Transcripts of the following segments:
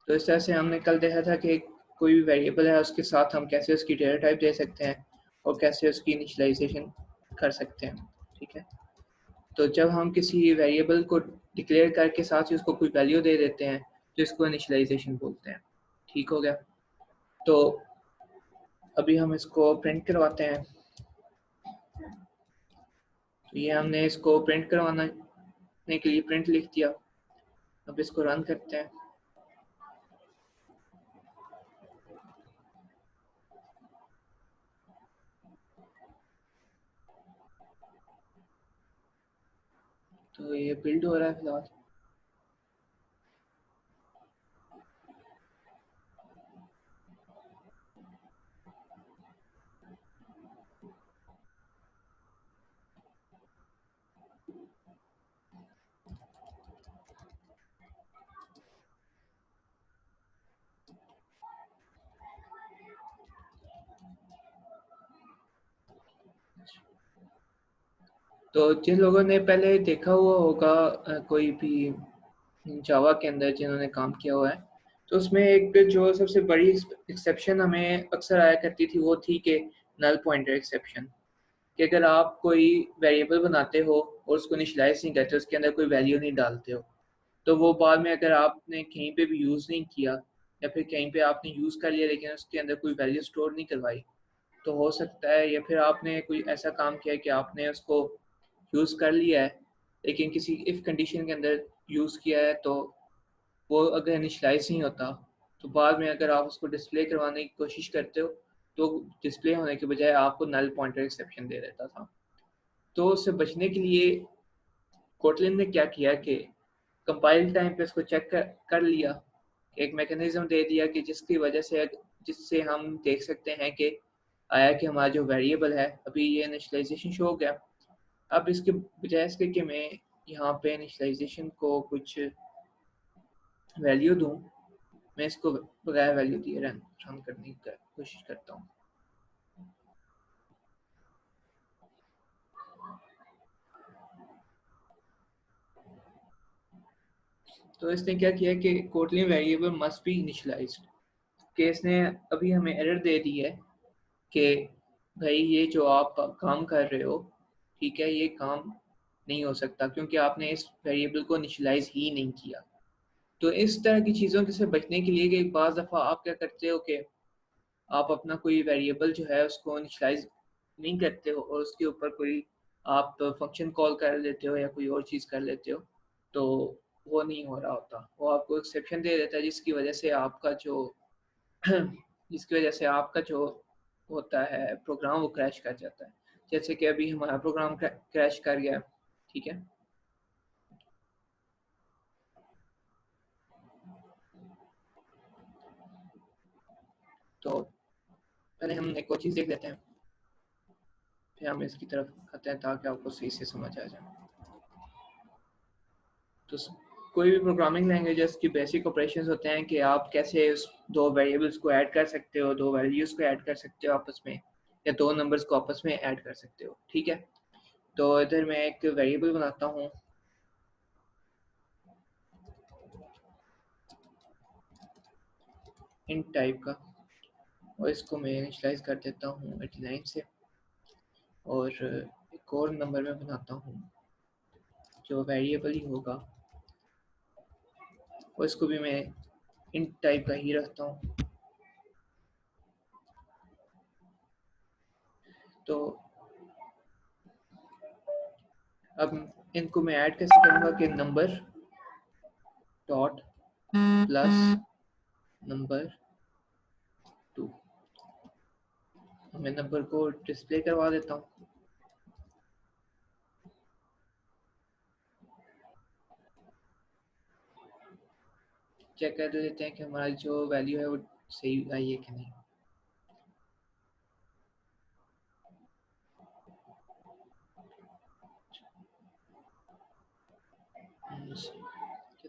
तो इस तरह से हमने कल देखा था कि कोई भी वेरिएबल है उसके साथ हम कैसे उसकी डेटा टाइप दे सकते हैं और कैसे उसकी इनिशियलाइजेशन कर सकते हैं। ठीक है, तो जब हम किसी वेरिएबल को डिक्लेयर करके साथ ही उसको कोई वैल्यू दे देते हैं तो इसको इनिशियलाइजेशन बोलते हैं। ठीक हो गया, तो अभी हम इसको प्रिंट करवाते हैं। तो ये हमने इसको प्रिंट करवाने के लिए प्रिंट लिख दिया। अब इसको रन करते हैं। तो ये बिल्ड हो रहा है फिलहाल। तो जिन लोगों ने पहले देखा हुआ होगा कोई भी जावा के अंदर जिन्होंने काम किया हुआ है, तो उसमें एक जो सबसे बड़ी एक्सेप्शन हमें अक्सर आया करती थी वो थी कि नल पॉइंटर एक्सेप्शन, कि अगर आप कोई वेरिएबल बनाते हो और उसको इनिशियलाइज नहीं करते, उसके अंदर कोई वैल्यू नहीं डालते हो, तो वो बाद में अगर आपने कहीं पे भी यूज़ नहीं किया या फिर कहीं पे आपने यूज़ कर लिया लेकिन उसके अंदर कोई वैल्यू स्टोर नहीं करवाई, तो हो सकता है या फिर आपने कोई ऐसा काम किया कि आपने उसको यूज़ कर लिया है लेकिन किसी इफ़ कंडीशन के अंदर यूज़ किया है, तो वो अगर इनिशियलाइज नहीं होता तो बाद में अगर आप उसको डिस्प्ले करवाने की कोशिश करते हो तो डिस्प्ले होने के बजाय आपको नल पॉइंटर एक्सेप्शन दे देता था। तो उससे बचने के लिए कोटलिन ने क्या किया कि कंपाइल टाइम पे इसको चेक कर लिया, एक मैकेनिज्म दे दिया कि जिसकी वजह से जिससे हम देख सकते हैं कि आया कि हमारा जो वेरिएबल है अभी ये इनिशियलाइजेशन शो हो गया। अब इसके बजाय इसके कि मैं यहाँ पे इनिशियलाइजेशन को कुछ वैल्यू दूँ, मैं इसको बगैर वैल्यू दिए रन करने की कोशिश करता हूँ। तो इसने क्या किया कि Kotlin variable must be initialised, कि इसने अभी हमें एरर दे दी है कि भाई ये जो आप काम कर रहे हो, ठीक है, ये काम नहीं हो सकता क्योंकि आपने इस वेरिएबल को इनिशियलाइज ही नहीं किया। तो इस तरह की चीज़ों से बचने के लिए कि बाज़ दफ़ा आप क्या करते हो कि आप अपना कोई वेरिएबल जो है उसको इनिशियलाइज नहीं करते हो और उसके ऊपर कोई आप फंक्शन कॉल कर लेते हो या कोई और चीज़ कर लेते हो, तो वो नहीं हो रहा होता, वो आपको एक्सेप्शन दे देता है जिसकी वजह से आपका जो होता है प्रोग्राम वो क्रैश कर जाता है। जैसे कि अभी हमारा प्रोग्राम क्रैश कर गया। ठीक है, तो पहले हम एक और चीज़ देख लेते हैं फिर हम इसकी तरफ आते हैं ताकि आपको सही से समझ आ जाए। तो कोई भी प्रोग्रामिंग लैंग्वेजेस की बेसिक ऑपरेशंस होते हैं कि आप कैसे उस दो वेरिएबल्स को ऐड कर सकते हो, दो वैल्यूज़ को ऐड कर सकते हो आपस में, या दो नंबर्स को आपस में ऐड कर सकते हो। ठीक है, तो इधर मैं एक वेरिएबल बनाता हूँ इंट टाइप का और इसको मैं इनिशियलाइज कर देता हूँ 89 से, और एक और नंबर में बनाता हूँ जो वेरिएबल ही होगा और इसको भी मैं इंट टाइप का ही रखता हूँ। तो अब इनको मैं ऐड कैसे करूँगा कि नंबर डॉट प्लस नंबर 2, मैं नंबर को डिस्प्ले करवा देता हूँ। चेक कर देते हैं कि हमारी जो वैल्यू है वो सही आई है कि नहीं।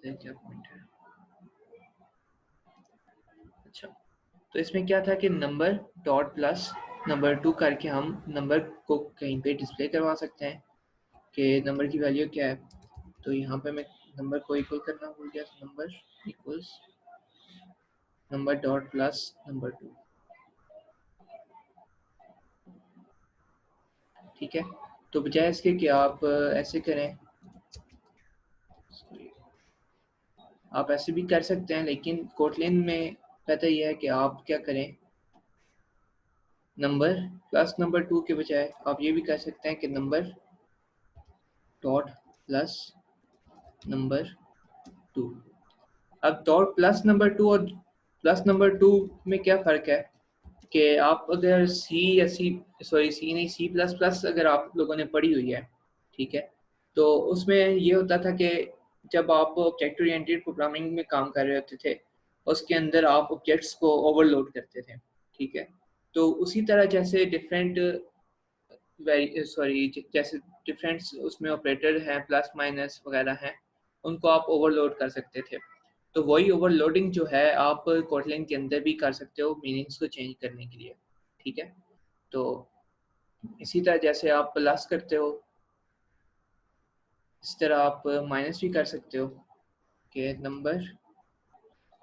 क्या पॉइंट है? अच्छा, तो इसमें क्या था कि नंबर डॉट प्लस नंबर 2 करके हम नंबर को कहीं पे डिस्प्ले करवा सकते हैं कि नंबर की वैल्यू क्या है। तो यहाँ पे मैं नंबर को इक्वल करना भूल गया, number equals number dot plus number 2। ठीक है, तो बजाय इसके कि आप ऐसे करें, आप ऐसे भी कर सकते हैं, लेकिन कोटलिन में कहता यह है कि आप क्या करें, नंबर प्लस नंबर 2 के बजाय आप ये भी कर सकते हैं कि नंबर डॉट प्लस नंबर 2। अब डॉट प्लस नंबर 2 और प्लस नंबर 2 में क्या फ़र्क है कि आप अगर सी या सी नहीं, सी प्लस प्लस अगर आप लोगों ने पढ़ी हुई है, ठीक है, तो उसमें ये होता था कि जब आप ऑब्जेक्ट ओरिएंटेड प्रोग्रामिंग में काम कर रहे होते थे, उसके अंदर आप ऑब्जेक्ट्स को ओवरलोड करते थे, ठीक है। तो उसी तरह जैसे जैसे डिफरेंट उसमें ऑपरेटर हैं, प्लस माइनस वगैरह हैं, उनको आप ओवरलोड कर सकते थे। तो वही ओवरलोडिंग जो है आप कोटलिन के अंदर भी कर सकते हो मीनिंग्स को चेंज करने के लिए, ठीक है। तो इसी तरह जैसे आप प्लस करते हो, इस तरह आप माइनस भी कर सकते हो कि number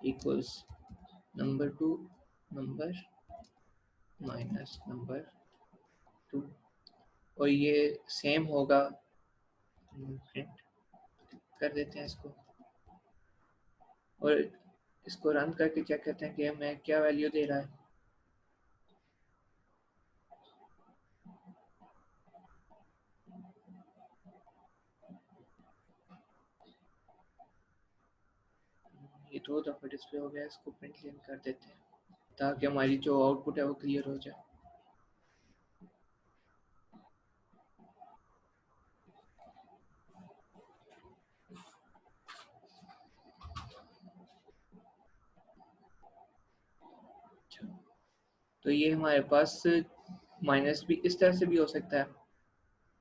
equals number 2 number minus number 2, और ये सेम होगा। प्रिंट कर देते हैं इसको और इसको रन करके चेक करते हैं कि हमें क्या वैल्यू दे रहा है। ये 2 दफ़ा डिस्प्ले हो गया, इसको प्रिंट लेन कर देते हैं ताकि हमारी जो आउटपुट है वो क्लियर हो जाए। अच्छा, तो ये हमारे पास माइनस भी इस तरह से भी हो सकता है,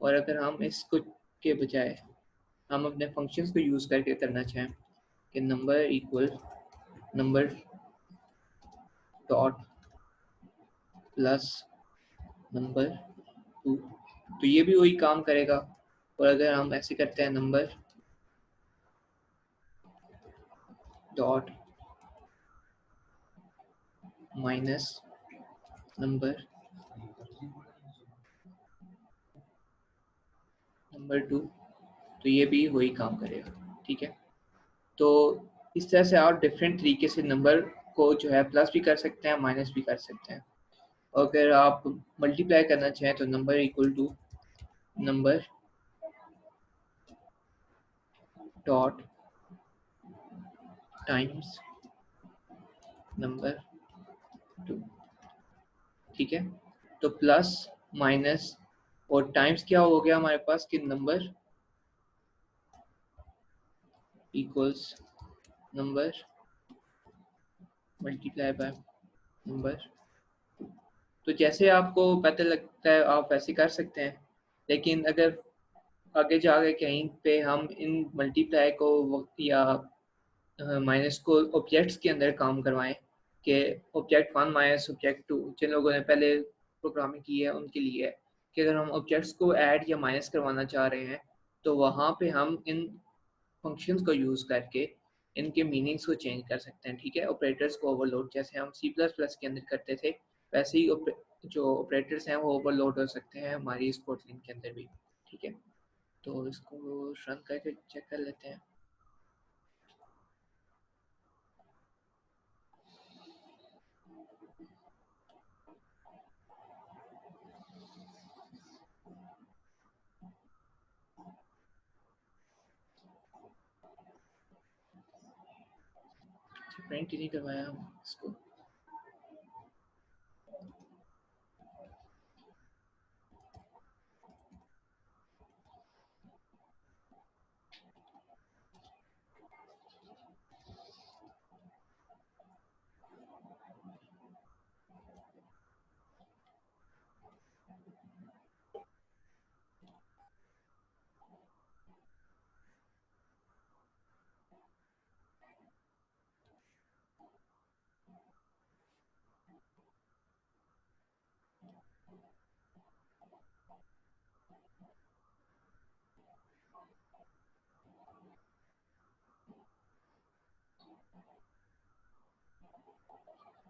और अगर हम इसको के बजाय हम अपने फंक्शंस को यूज़ करके करना चाहें कि number equal number dot plus number 2, तो ये भी वही काम करेगा। और अगर हम ऐसे करते हैं नंबर डॉट माइनस नंबर 2, तो ये भी वही काम करेगा, ठीक है। तो इस तरह से आप डिफरेंट तरीके से नंबर को जो है प्लस भी कर सकते हैं, माइनस भी कर सकते हैं। अगर आप मल्टीप्लाई करना चाहें तो number equal to number dot times number 2, ठीक है। तो प्लस माइनस और टाइम्स क्या हो गया हमारे पास कि number equals number multiply by number. तो जैसे आपको पता लगता है आप वैसे कर सकते हैं, लेकिन अगर आगे जाके कहीं पे हम इन मल्टीप्लाई को या माइनस को ऑब्जेक्ट्स के अंदर काम करवाएं कि ऑब्जेक्ट 1 माइनस ऑब्जेक्ट 2, जिन लोगों ने पहले प्रोग्रामिंग की है उनके लिए है कि अगर हम ऑब्जेक्ट्स को ऐड या माइनस करवाना चाह रहे हैं, तो वहाँ पे हम इन फंक्शंस को यूज़ करके इनके मीनिंग्स को चेंज कर सकते हैं, ठीक है। ऑपरेटर्स को ओवरलोड जैसे हम सी प्लस प्लस के अंदर करते थे, वैसे ही जो ऑपरेटर्स हैं वो ओवरलोड हो सकते हैं हमारी इस कोटलिन के अंदर भी, ठीक है। तो इसको रन करके चेक कर लेते हैं। प्रिंट ही नहीं करवाया हम इसको।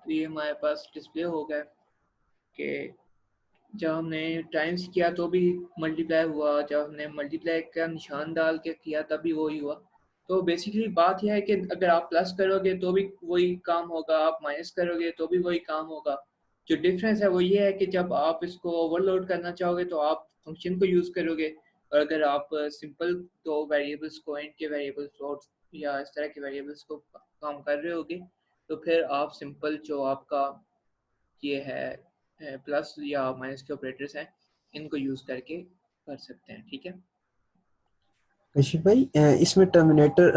तो ये हमारे पास डिस्प्ले होगा कि जब हमने टाइम्स किया तो भी मल्टीप्लाई हुआ, जब हमने मल्टीप्लाई का निशान डाल के किया तब भी वही हुआ। तो बेसिकली बात यह है कि अगर आप प्लस करोगे तो भी वही काम होगा, आप माइनस करोगे तो भी वही काम होगा। जो डिफरेंस है वो ये है कि जब आप इसको ओवरलोड करना चाहोगे तो आप फंक्शन को यूज़ करोगे, और अगर आप सिंपल दो वेरिएबल्स को, इंट के वेरिएबल्स फ्लोट्स या इस तरह के वेरिएबल्स को काम कर रहे होगे तो फिर आप सिंपल जो आपका ये है प्लस या माइनस के ऑपरेटर्स हैं इनको यूज़ करके कर सकते हैं। ठीक है। कशिश भाई, इसमें टर्मिनेटर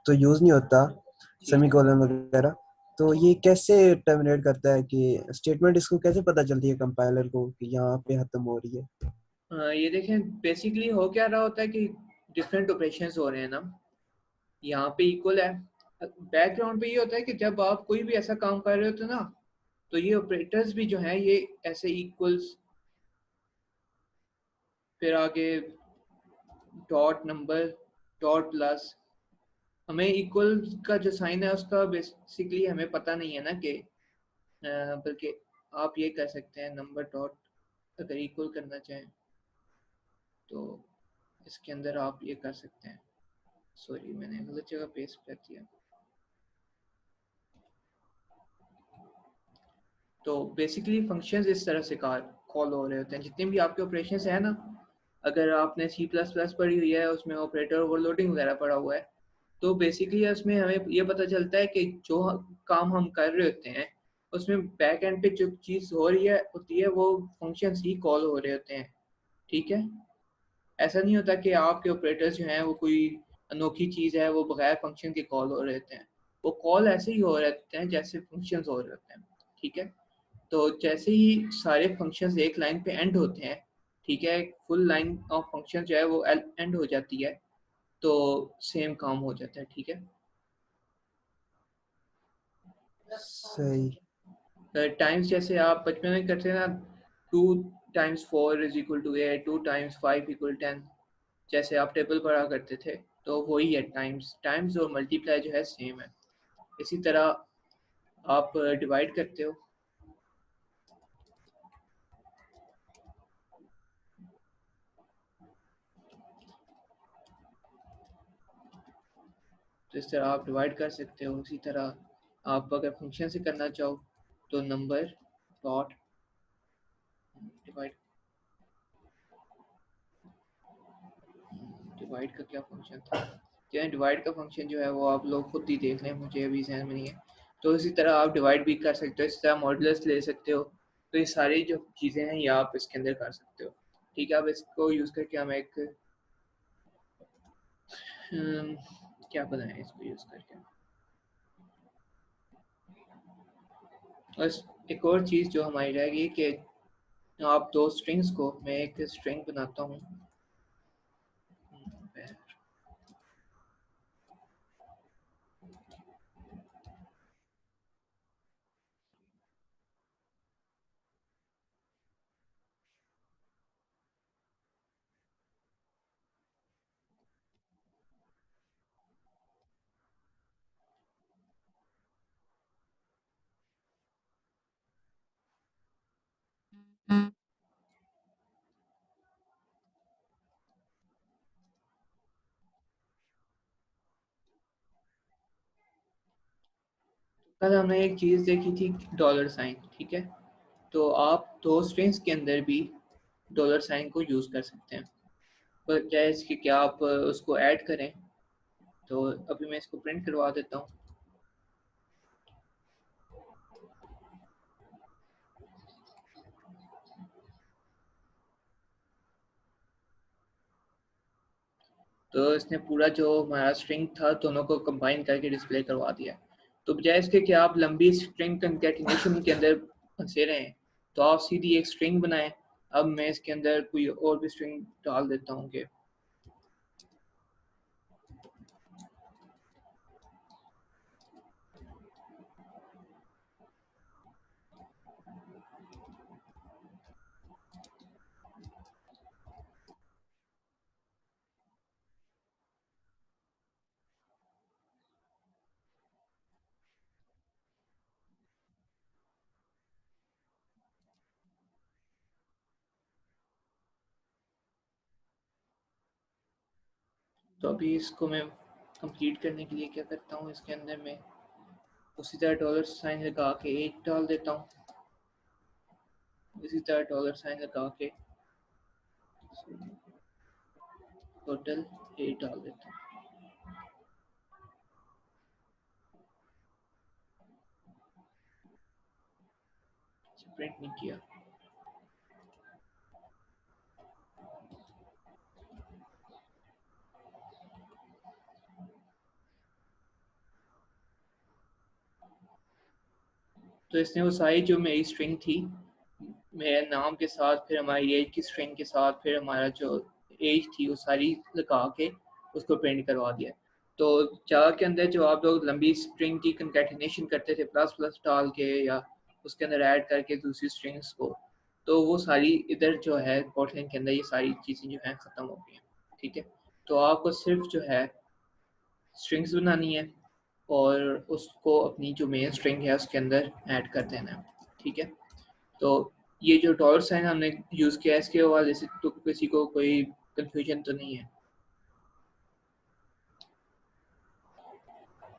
तो यूज नहीं होता, जी जी। सेमीकोलन वगैरह, तो ये कैसे टर्मिनेट करता है कि स्टेटमेंट इसको कैसे पता चलती है कंपाइलर को कि यहाँ पे खत्म हो रही है? ये देखें बेसिकली हो क्या रहा होता है कि डिफरेंट ऑपरेशंस हो रहे हैं ना, यहाँ पे इक्वल है। बैकग्राउंड पे ये होता है कि जब आप कोई भी ऐसा काम कर रहे होते हो ना, तो ये ऑपरेटर्स भी जो हैं ये ऐसे इक्वल्स, फिर आगे डॉट नंबर, डॉट प्लस, हमें इक्वल का जो साइन है उसका बेसिकली हमें पता नहीं है ना कि बल्कि आप ये कर सकते हैं नंबर डॉट, अगर इक्वल करना चाहें तो इसके अंदर आप ये कर सकते हैं। सॉरी मैंने गलत जगह पेस्ट कर दिया। तो बेसिकली फंक्शंस इस तरह से कॉल हो रहे होते हैं जितने भी आपके ऑपरेशंस हैं ना। अगर आपने सी प्लस प्लस पढ़ी हुई है उसमें ऑपरेटर ओवरलोडिंग वगैरह पढ़ा हुआ है, तो बेसिकली उसमें हमें ये पता चलता है कि जो काम हम कर रहे होते हैं उसमें बैक एंड पे जो चीज़ हो रही है होती है वो फंक्शंस ही कॉल हो रहे होते हैं। ठीक है। ऐसा नहीं होता कि आपके ऑपरेटर्स जो हैं वो कोई अनोखी चीज़ है, वो बगैर फंक्शन के कॉल हो रहे होते हैं। वो कॉल ऐसे ही हो रहे होते हैं जैसे फंक्शंस हो रहे होते हैं। ठीक है। तो जैसे ही सारे फंक्शंस एक लाइन पे एंड होते हैं, ठीक है, फुल लाइन ऑफ फंक्शन जो है वो एंड हो जाती है, तो सेम काम हो जाता है। ठीक है। सही। टाइम्स जैसे आप बचपन में करते हैं ना, 2 times 4 is equal to 8, 2 times 5 equal 10, जैसे आप टेबल पढ़ा करते थे, तो वही है टाइम्स। टाइम्स और मल्टीप्लाई जो है सेम है। इसी तरह आप डिवाइड करते हो, तो इस तरह आप डिवाइड कर सकते हो। उसी तरह आप अगर फंक्शन से करना चाहो तो नंबर डॉट डिवाइड, डिवाइड का क्या फंक्शन था, क्या डिवाइड का फंक्शन जो है वो आप लोग खुद ही देख लें, मुझे अभी ध्यान में नहीं है। तो इसी तरह आप डिवाइड भी कर सकते हो, इस तरह मॉडुलस ले सकते हो। तो ये सारी जो चीज़ें हैं ये आप इसके अंदर कर सकते हो। ठीक है। अब इसको यूज़ करके हम एक क्या बनाएं इसको यूज़ करके। बस एक और चीज़ जो हमारी रहेगी कि आप दो स्ट्रिंग्स को, मैं एक स्ट्रिंग बनाता हूँ। कल हमने एक चीज़ देखी थी, डॉलर साइन। ठीक है। तो आप दो स्ट्रिंग्स के अंदर भी डॉलर साइन को यूज़ कर सकते हैं, पर क्या है इसके, क्या आप उसको ऐड करें। तो अभी मैं इसको प्रिंट करवा देता हूँ। तो इसने पूरा जो हमारा स्ट्रिंग था दोनों को कंबाइन करके डिस्प्ले करवा दिया। तो बजाय इसके कि आप लंबी स्ट्रिंग कंकैटिनेशन के अंदर फंसे रहें, तो आप सीधी एक स्ट्रिंग बनाएं। अब मैं इसके अंदर कोई और भी स्ट्रिंग डाल देता हूँ कि तो अभी इसको मैं कंप्लीट करने के लिए क्या करता हूँ, इसके अंदर मैं उसी तरह डॉलर साइन लगा के 8 डाल देता हूँ, इसी तरह डॉलर साइन लगा के टोटल 8 डाल देता हूँ। प्रिंट नहीं किया। तो इसने वो सारी जो मेरी स्ट्रिंग थी मेरे नाम के साथ, फिर हमारी एज की स्ट्रिंग के साथ, फिर हमारा जो एज थी वो सारी लगा के उसको प्रिंट करवा दिया। तो जावा के अंदर जो आप लोग लंबी स्ट्रिंग की कंकैटिनेशन करते थे प्लस प्लस डाल के या उसके अंदर ऐड करके दूसरी स्ट्रिंग्स को, तो वो सारी इधर जो है कोटलिन के अंदर ये सारी चीज़ें जो हैं ख़त्म हो गई हैं। ठीक है, तो आपको सिर्फ जो है स्ट्रिंग्स बनानी है और उसको अपनी जो मेन स्ट्रिंग है उसके अंदर ऐड कर देना है। ठीक है, तो ये जो डॉलर साइन हमने यूज़ किया है इसके हवाले से तो किसी को कोई कंफ्यूजन तो नहीं है?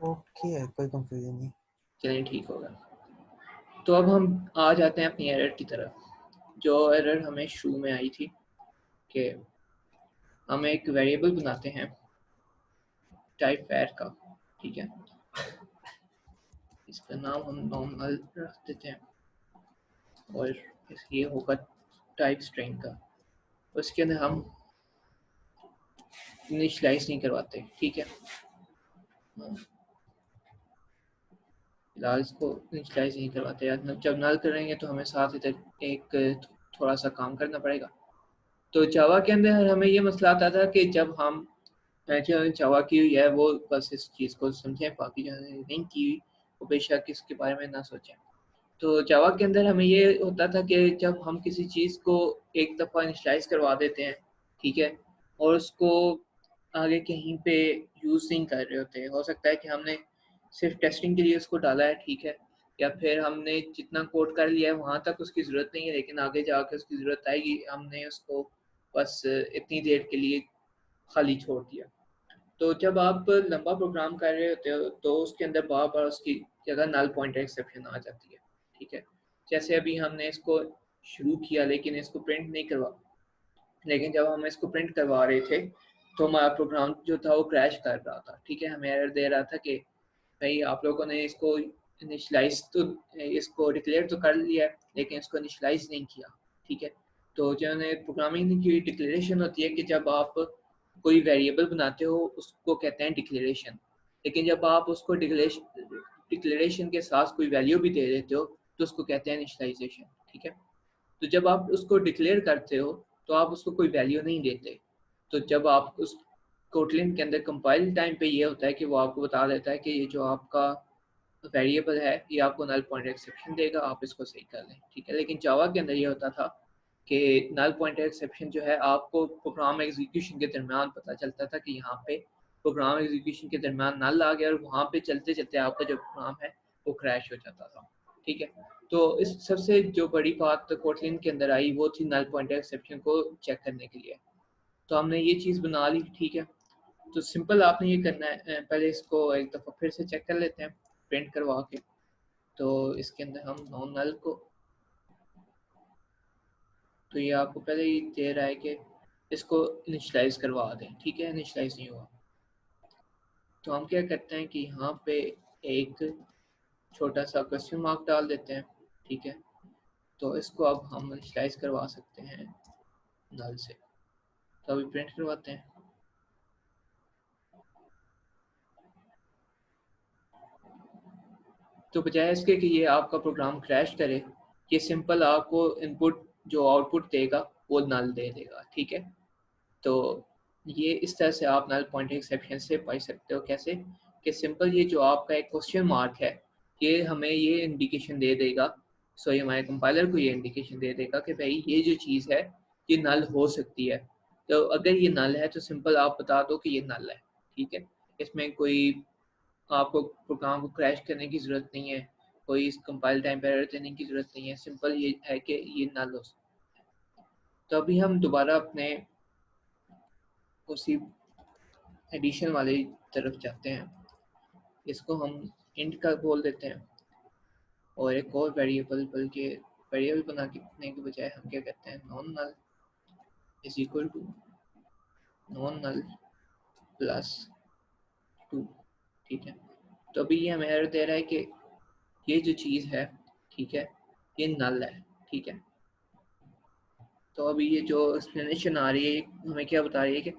ओके, कोई कंफ्यूजन नहीं। चलिए ठीक होगा। तो अब हम आ जाते हैं अपनी एरर की तरफ। जो एरर हमें शुरू में आई थी कि हम एक वेरिएबल बनाते हैं टाइप var का। ठीक है, इसका नाम हम नॉर्मल रख देते हैं और ये होगा टाइप स्ट्रिंग का। उसके अंदर हम इनिशियलाइज नहीं करवाते। ठीक है, फिलहाल इसको इनिशियलाइज नहीं करवाते। जब नल करेंगे तो हमें साथ इधर एक थोड़ा सा काम करना पड़ेगा। तो जावा के अंदर हमें ये मसला आता था कि जब हम जो जावा की हुई है वो बस इस चीज़ को समझें, बाकी जो नहीं की हुई वो बेशक इसके बारे में ना सोचें। तो जावा के अंदर हमें ये होता था कि जब हम किसी चीज़ को एक दफ़ा इनिशियलाइज करवा देते हैं, ठीक है, और उसको आगे कहीं पे यूज़ नहीं कर रहे होते, हो सकता है कि हमने सिर्फ टेस्टिंग के लिए उसको डाला है, ठीक है, या फिर हमने जितना कोड कर लिया है वहाँ तक उसकी ज़रूरत नहीं है, लेकिन आगे जाकर उसकी ज़रूरत आएगी, हमने उसको बस इतनी देर के लिए खाली छोड़ दिया। तो जब आप लंबा प्रोग्राम कर रहे होते हो तो उसके अंदर बार बार उसकी जगह नल पॉइंटर एक्सेप्शन आ जाती है। ठीक है, जैसे अभी हमने इसको शुरू किया लेकिन इसको प्रिंट नहीं करवा, लेकिन जब हम इसको प्रिंट करवा रहे थे तो हमारा प्रोग्राम जो था वो क्रैश कर रहा था। ठीक है, हमें एरर दे रहा था कि भाई आप लोगों ने इसको इनिशलाइज तो इसको डिक्लेयर तो कर लिया है लेकिन इसको इनिशलाइज नहीं किया। ठीक है, तो जो प्रोग्रामिंग की डिक्लेरेशन होती है कि जब आप कोई वेरिएबल बनाते हो उसको कहते हैं डिक्लेरेशन, लेकिन जब आप उसको डिक्लेरेशन के साथ कोई वैल्यू भी दे देते हो तो उसको कहते हैं इनिशलाइजेशन। ठीक है, तो जब आप उसको डिक्लेयर करते हो तो आप उसको कोई वैल्यू नहीं देते। तो जब आप उस कोटलिन के अंदर कंपाइल टाइम पे ये होता है कि वो आपको बता देता है कि ये जो आपका वेरिएबल है ये आपको नल पॉइंटर एक्सेप्शन देगा, आप इसको सही कर लें। ठीक है, लेकिन जावा के अंदर ये होता था कि नल पॉइंटर एक्सेप्शन जो है आपको प्रोग्राम एग्जीक्यूशन के दरमियान पता चलता था कि यहाँ पे प्रोग्राम एग्जीक्यूशन के दरमियान नल आ गया और वहाँ पे चलते चलते आपका जो प्रोग्राम है वो क्रैश हो जाता था। ठीक है, तो इस सबसे जो बड़ी बात कोटलिन के अंदर आई वो थी नल पॉइंटर एक्सेप्शन को चेक करने के लिए। तो हमने ये चीज़ बना ली। ठीक है, तो सिंपल आपने ये करना है, पहले इसको एक दफ़ा फिर से चेक कर लेते हैं प्रिंट करवा के। तो इसके अंदर हम नॉन नल को, तो ये आपको पहले ही दे रहा है कि इसको इनिशलाइज करवा दें। ठीक है, इनिशलाइज नहीं हुआ तो हम क्या करते हैं कि यहाँ पे एक छोटा सा क्वेश्चन मार्क डाल देते हैं। ठीक है, तो इसको अब हम इनिशलाइज करवा सकते हैं नल से। तो अभी प्रिंट करवाते हैं। तो बजाय इसके कि ये आपका प्रोग्राम क्रैश करे, ये सिंपल आपको इनपुट जो आउटपुट देगा वो नल दे देगा। ठीक है, तो ये इस तरह से आप नल पॉइंटिंग एक्सेप्शन से पाई सकते हो। कैसे कि सिंपल ये जो आपका एक क्वेश्चन मार्क है ये हमें ये इंडिकेशन दे देगा, सो ये हमारे कंपाइलर को ये इंडिकेशन दे देगा कि भाई ये जो चीज़ है ये नल हो सकती है। तो अगर ये नल है तो सिंपल आप बता दो कि ये नल है। ठीक है, इसमें कोई आपको प्रोग्राम को क्रैश करने की ज़रूरत नहीं है, कोई इस कंपाइल टाइम पे एरर देने की ज़रूरत नहीं है, सिंपल ये है कि ये नल हो सकता है। तो अभी हम दोबारा अपने उसी एडिशन वाली तरफ जाते हैं, इसको हम इंट का बोल देते हैं, और एक और वेरिएबल, बल्कि वेरिएबल बनाने के बजाय हम क्या कहते हैं, non null is equal to non null plus 2। ठीक है, तो अभी ये हमें एरर दे रहा है कि ये जो चीज़ है, ठीक है, ये नल है। ठीक है, तो अभी ये जो एक्सप्लेनेशन आ रही है हमें क्या बता रही है कि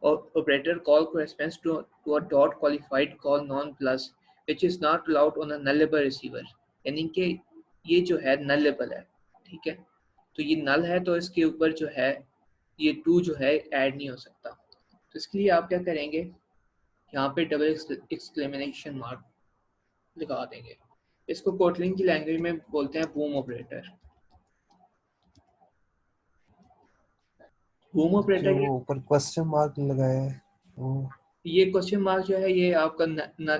operator call corresponds to a dot qualified call non plus which is not allowed on a nullable receiver, यानी कि ये जो है nullable है। ठीक है, तो ये नल है तो इसके ऊपर जो है ये टू जो है ऐड नहीं हो सकता। तो इसके लिए आप क्या करेंगे, यहाँ पे डबल एक्सक्लेमेशन मार्क लगा देंगे। इसको कोटलिन की लैंग्वेज में बोलते हैं बूम ऑपरेटर। बूम जो ऑपरेटर वो ऊपर क्वेश्चन मार्क लगाया है वो। ये क्वेश्चन मार्क जो है ये आपका नल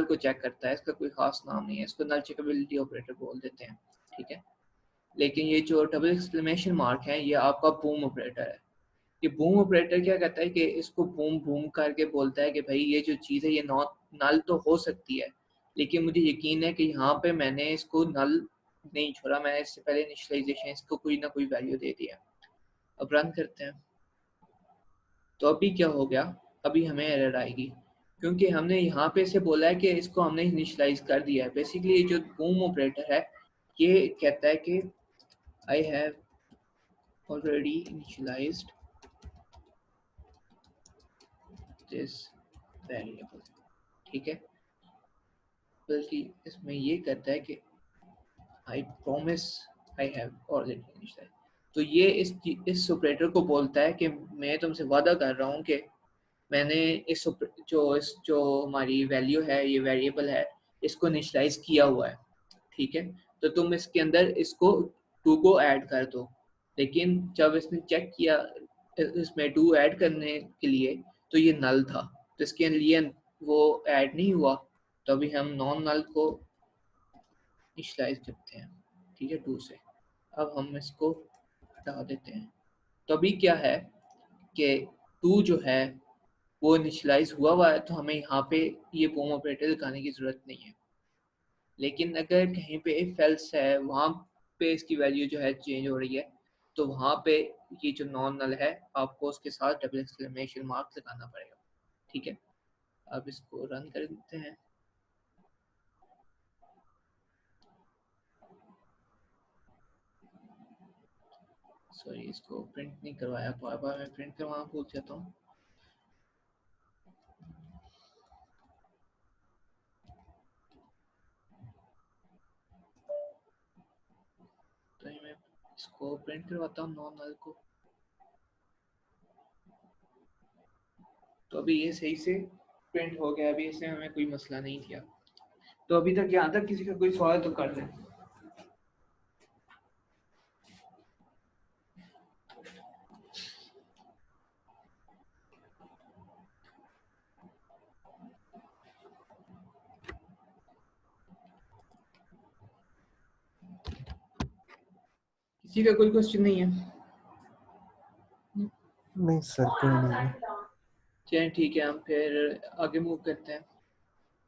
को चेक करता है, इसका कोई खास नाम नहीं है, इसको नल चेकेबिलिटी ऑपरेटर बोल देते हैं। ठीक है, लेकिन ये जो डबल एक्सक्लेमेशन मार्क है ये आपका बूम ऑपरेटर है। ये बूम ऑपरेटर क्या करता है कि इसको बूम बूम करके बोलता है कि भाई ये जो चीज़ है ये नल तो हो सकती है, लेकिन मुझे यकीन है कि यहाँ पे मैंने इसको नल नहीं छोड़ा, मैंने इससे पहले इनिशियलाइजेशन इसको कोई ना कोई वैल्यू दे दिया। अब रन करते हैं, तो अभी क्या हो गया, अभी हमें एरर आएगी क्योंकि हमने यहाँ पे से बोला है कि इसको हमने इनिशियलाइज कर दिया है। बेसिकली ये जो बूम ऑपरेटर है ये कहता है कि I have already initialised this variable. ठीक है, बल्कि इसमें ये कहता है कि I promise I have already initialised. तो ये इस ऑपरेटर को बोलता है कि मैं तुमसे वादा कर रहा हूँ कि मैंने इस जो हमारी वैल्यू है, ये वेरिएबल है, इसको इनिशियलाइज किया हुआ है। ठीक है, तो तुम इसके अंदर इसको टू को ऐड कर दो। लेकिन जब इसने चेक किया इसमें टू ऐड करने के लिए तो ये नल था, तो इसके लिए वो ऐड नहीं हुआ, तो अभी हम नॉन नल को इनिशियलाइज करते हैं। ठीक है, टू से। अब हम इसको हटा देते हैं, तो अभी क्या है कि टू जो है वो इनिशियलाइज हुआ है, तो हमें यहाँ पे ये बूम ऑपरेटर दिखाने की ज़रूरत नहीं है। लेकिन अगर कहीं पे इफ एल्स है, वहाँ पे इसकी वैल्यू जो है चेंज हो रही है, तो वहाँ पे ये जो नॉन नल है आपको उसके साथ डबल एक्सक्लेमेशन मार्क लगाना पड़ेगा। ठीक है, अब इसको रन कर देते हैं। सॉरी, इसको प्रिंट नहीं करवाया, बार बार मैं प्रिंट करवाना भूल जाता हूँ। तो मैं इसको प्रिंट करवाता हूँ नॉन नल को। तो अभी ये सही से प्रिंट हो गया, अभी इसमें हमें कोई मसला नहीं किया। तो अभी तक यहाँ तक किसी का कोई सवाल तो कर दें। किसी का कोई क्वेश्चन नहीं है? नहीं सर, कोई नहीं है। चलिए ठीक है, हम फिर आगे मूव करते हैं।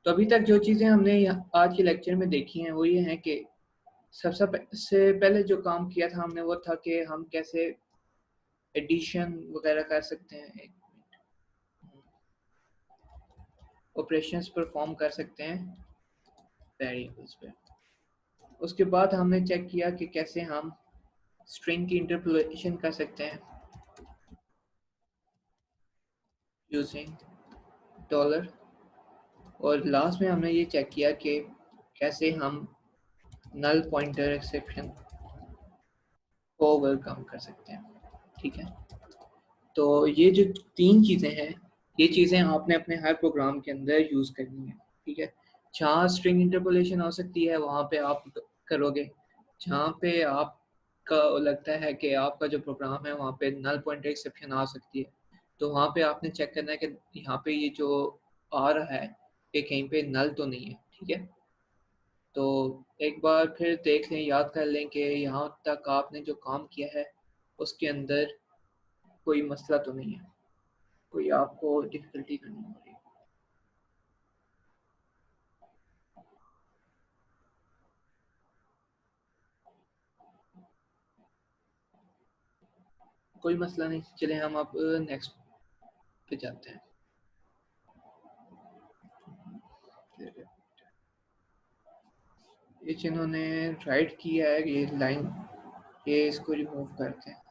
तो अभी तक जो चीज़ें हमने आज के लेक्चर में देखी हैं वो ये हैं कि सबसे पहले जो काम किया था हमने वो था कि हम कैसे एडिशन वगैरह कर सकते हैं, ऑपरेशंस परफॉर्म कर सकते हैं वेरिएबल्स पे। उसके बाद हमने चेक किया कि कैसे हम स्ट्रिंग की इंटरपोलेशन कर सकते हैं यूजिंग डॉलर। और लास्ट में हमने ये चेक किया कि कैसे हम नल पॉइंटर एक्सेप्शन को ओवरकम कर सकते हैं। ठीक है, तो ये जो तीन चीज़ें हैं ये चीज़ें आपने अपने हर प्रोग्राम के अंदर यूज़ करनी है। ठीक है, जहाँ स्ट्रिंग इंटरपोलेशन हो सकती है वहाँ पे आप करोगे, जहाँ पे आपका लगता है कि आपका जो प्रोग्राम है वहाँ पे नल पॉइंटर एक्सेप्शन आ सकती है, तो वहाँ पे आपने चेक करना है कि यहाँ पे ये जो आ रहा है ये कहीं पे नल तो नहीं है। ठीक है, तो एक बार फिर देख लें, याद कर लें कि यहाँ तक आपने जो काम किया है उसके अंदर कोई मसला तो नहीं है। कोई आपको डिफिकल्टी करनी हो रही है। कोई मसला नहीं, चले हम अब नेक्स्ट पे जाते हैं। ये जिन्होंने राइट किया है ये लाइन, ये इसको रिमूव करते हैं।